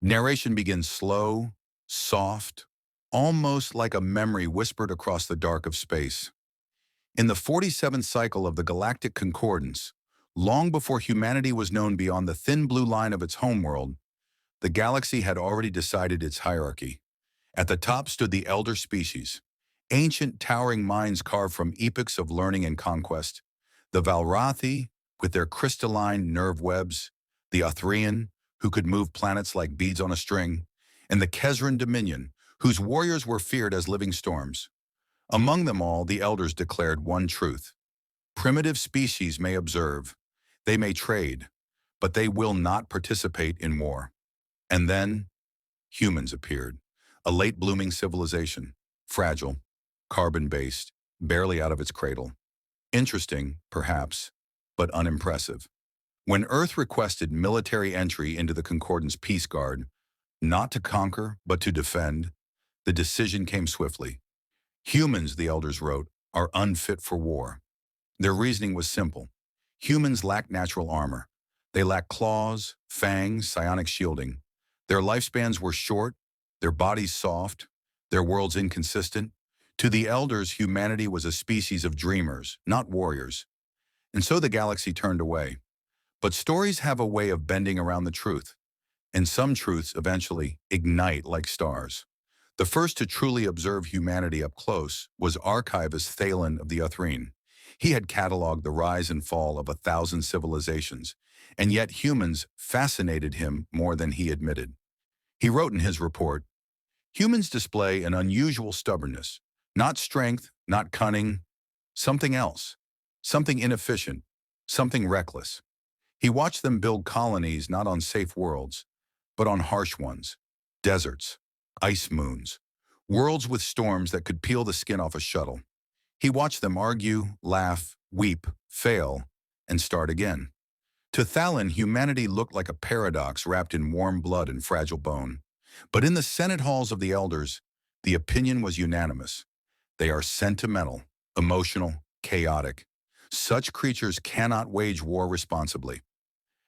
Narration begins slow, soft, almost like a memory whispered across the dark of space. In the 47th cycle of the Galactic Concordance, long before humanity was known beyond the thin blue line of its homeworld, the galaxy had already decided its hierarchy. At the top stood the elder species, ancient towering minds carved from epochs of learning and conquest, the Valrathi, with their crystalline nerve webs, the Athrean, who could move planets like beads on a string, and the Kezran Dominion, whose warriors were feared as living storms. Among them all, the elders declared one truth. Primitive species may observe, they may trade, but they will not participate in war. And then, humans appeared, a late-blooming civilization, fragile, carbon-based, barely out of its cradle. Interesting, perhaps, but unimpressive. When Earth requested military entry into the Concordance Peace Guard, not to conquer, but to defend, the decision came swiftly. Humans, the elders wrote, are unfit for war. Their reasoning was simple. Humans lack natural armor. They lack claws, fangs, psionic shielding. Their lifespans were short, their bodies soft, their worlds inconsistent. To the elders, humanity was a species of dreamers, not warriors. And so the galaxy turned away. But stories have a way of bending around the truth, and some truths eventually ignite like stars. The first to truly observe humanity up close was archivist Thalen of the Uthrine. He had cataloged the rise and fall of 1,000 civilizations, and yet humans fascinated him more than he admitted. He wrote in his report, "Humans display an unusual stubbornness, not strength, not cunning, something else, something inefficient, something reckless. He watched them build colonies not on safe worlds, but on harsh ones, deserts, ice moons, worlds with storms that could peel the skin off a shuttle. He watched them argue, laugh, weep, fail, and start again. To Thalen, humanity looked like a paradox wrapped in warm blood and fragile bone. But in the Senate halls of the elders, the opinion was unanimous. They are sentimental, emotional, chaotic. Such creatures cannot wage war responsibly.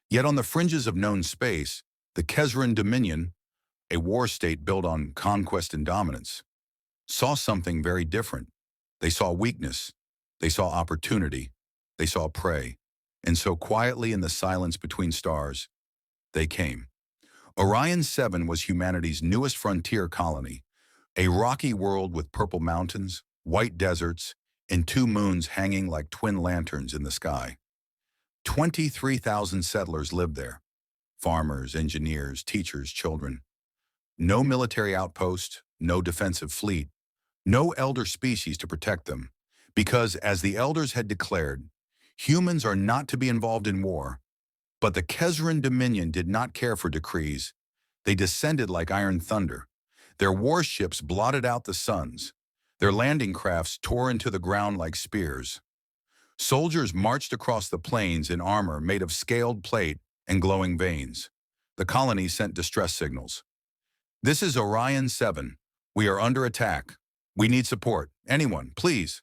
Yet on the fringes of known space, the Kezran Dominion, a war state built on conquest and dominance, saw something very different. They saw weakness, they saw opportunity, they saw prey. And so quietly in the silence between stars, they came. Orion 7 was humanity's newest frontier colony, a rocky world with purple mountains, white deserts, and two moons hanging like twin lanterns in the sky. 23,000 settlers lived there, farmers, engineers, teachers, children. No military outpost, no defensive fleet, no elder species to protect them, because as the elders had declared, humans are not to be involved in war. But the Kezran Dominion did not care for decrees. They descended like iron thunder. Their warships blotted out the suns. Their landing crafts tore into the ground like spears. Soldiers marched across the plains in armor made of scaled plate and glowing veins. The colony sent distress signals. "This is Orion 7. We are under attack. We need support. Anyone, please."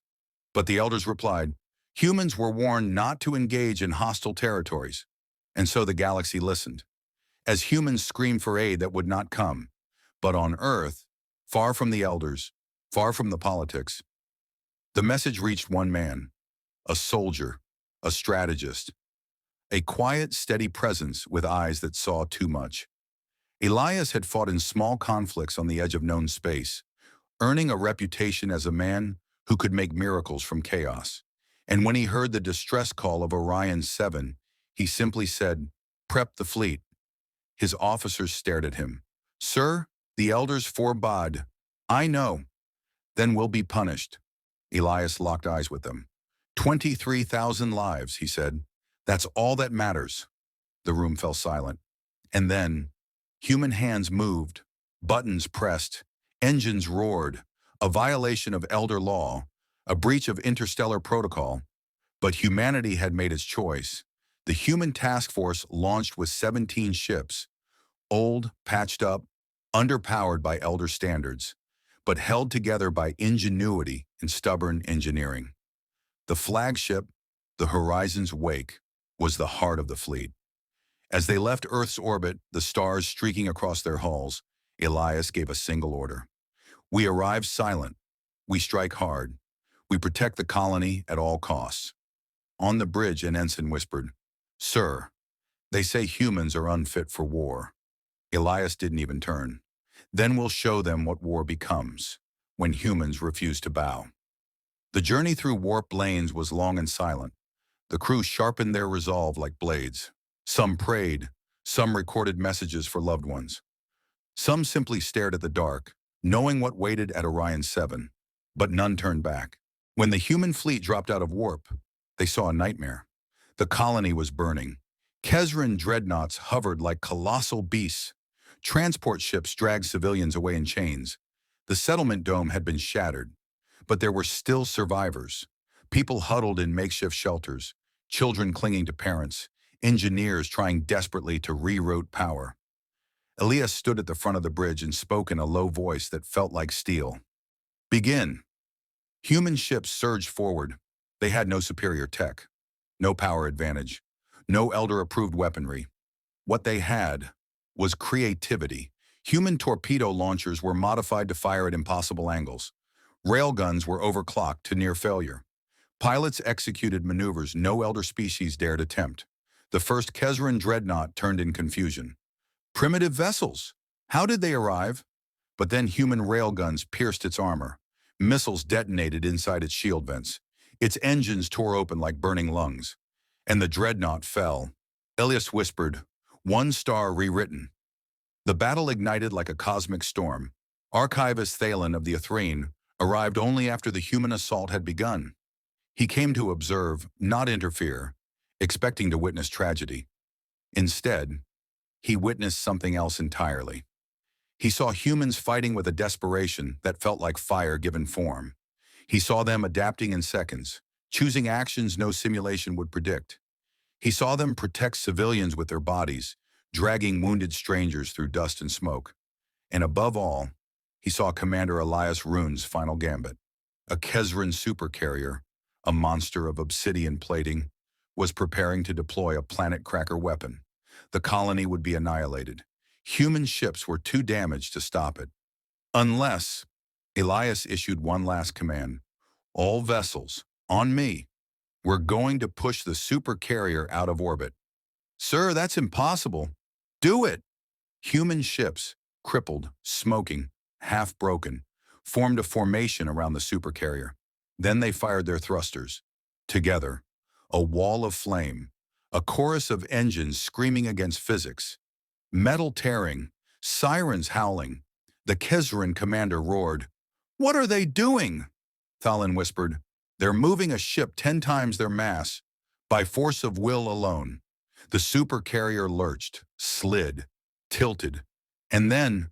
But the elders replied, "Humans were warned not to engage in hostile territories." And so the galaxy listened, as humans screamed for aid that would not come. But on Earth, far from the elders, far from the politics, the message reached one man, a soldier, a strategist, a quiet, steady presence with eyes that saw too much. Elias had fought in small conflicts on the edge of known space, earning a reputation as a man who could make miracles from chaos. And when he heard the distress call of Orion 7, he simply said, "Prep the fleet." His officers stared at him. "Sir, the elders forbade." "I know." "Then we'll be punished." Elias locked eyes with them. 23,000 lives, he said. "That's all that matters." The room fell silent. And then, human hands moved, buttons pressed, engines roared, a violation of elder law, a breach of interstellar protocol. But humanity had made its choice. The human task force launched with 17 ships, old, patched up, underpowered by elder standards, but held together by ingenuity and stubborn engineering. The flagship, the Horizon's Wake, was the heart of the fleet. As they left Earth's orbit, the stars streaking across their hulls, Elias gave a single order. We arrive silent. We strike hard. We protect the colony at all costs. On the bridge, an ensign whispered, "Sir, they say humans are unfit for war." Elias didn't even turn. "Then we'll show them what war becomes, when humans refuse to bow." The journey through warped lanes was long and silent. The crew sharpened their resolve like blades. Some prayed, some recorded messages for loved ones. Some simply stared at the dark, knowing what waited at Orion 7, but none turned back. When the human fleet dropped out of warp, they saw a nightmare. The colony was burning. Kezran dreadnoughts hovered like colossal beasts. Transport ships dragged civilians away in chains. The settlement dome had been shattered, but there were still survivors. People huddled in makeshift shelters, children clinging to parents, engineers trying desperately to reroute power. Elias stood at the front of the bridge and spoke in a low voice that felt like steel. "Begin." Human ships surged forward. They had no superior tech, no power advantage, no elder-approved weaponry. What they had was creativity. Human torpedo launchers were modified to fire at impossible angles. Railguns were overclocked to near failure. Pilots executed maneuvers no elder species dared attempt. The first Kezran dreadnought turned in confusion. Primitive vessels. How did they arrive? But then human railguns pierced its armor. Missiles detonated inside its shield vents. Its engines tore open like burning lungs. And the dreadnought fell. Elias whispered, "One star rewritten." The battle ignited like a cosmic storm. Archivist Thalen of the Athrene arrived only after the human assault had begun. He came to observe, not interfere, expecting to witness tragedy. Instead, he witnessed something else entirely. He saw humans fighting with a desperation that felt like fire given form. He saw them adapting in seconds, choosing actions no simulation would predict. He saw them protect civilians with their bodies, dragging wounded strangers through dust and smoke. And above all, he saw Commander Elias Rune's final gambit. A Kezran supercarrier, a monster of obsidian plating, was preparing to deploy a planet-cracker weapon. The colony would be annihilated. Human ships were too damaged to stop it. Unless, Elias issued one last command. "All vessels, on me. We're going to push the supercarrier out of orbit." "Sir, that's impossible." "Do it." Human ships, crippled, smoking, half-broken, formed a formation around the supercarrier. Then they fired their thrusters. Together, a wall of flame, a chorus of engines screaming against physics. Metal tearing, sirens howling. The Kezran commander roared. "What are they doing?" Thalen whispered. "They're moving a ship 10 times their mass, by force of will alone." The supercarrier lurched, slid, tilted, and then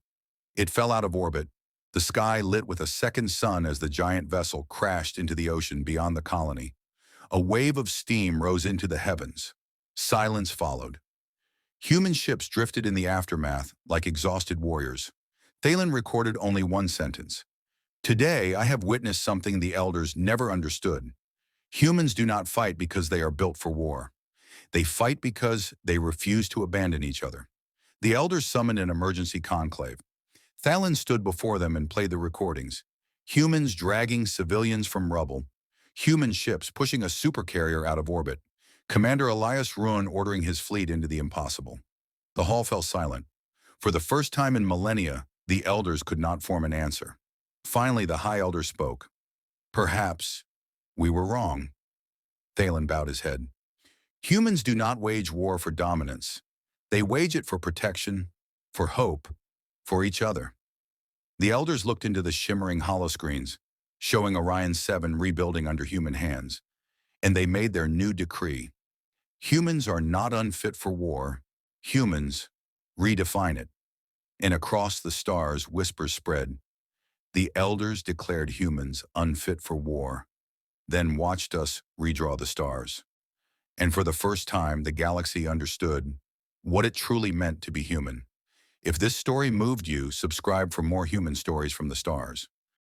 it fell out of orbit. The sky lit with a second sun as the giant vessel crashed into the ocean beyond the colony. A wave of steam rose into the heavens. Silence followed. Human ships drifted in the aftermath like exhausted warriors. Thalen recorded only one sentence. "Today, I have witnessed something the elders never understood. Humans do not fight because they are built for war. They fight because they refuse to abandon each other." The elders summoned an emergency conclave. Thalen stood before them and played the recordings. Humans dragging civilians from rubble. Human ships pushing a supercarrier out of orbit. Commander Elias Rune ordering his fleet into the impossible. The hall fell silent. For the first time in millennia, the elders could not form an answer. Finally, the High Elder spoke. "Perhaps we were wrong." Thalen bowed his head. "Humans do not wage war for dominance. They wage it for protection, for hope, for each other." The elders looked into the shimmering holoscreens, showing Orion 7 rebuilding under human hands, and they made their new decree. Humans are not unfit for war. Humans redefine it. And across the stars, whispers spread. The elders declared humans unfit for war, then watched us redraw the stars. And for the first time, the galaxy understood what it truly meant to be human. If this story moved you, subscribe for more human stories from the stars.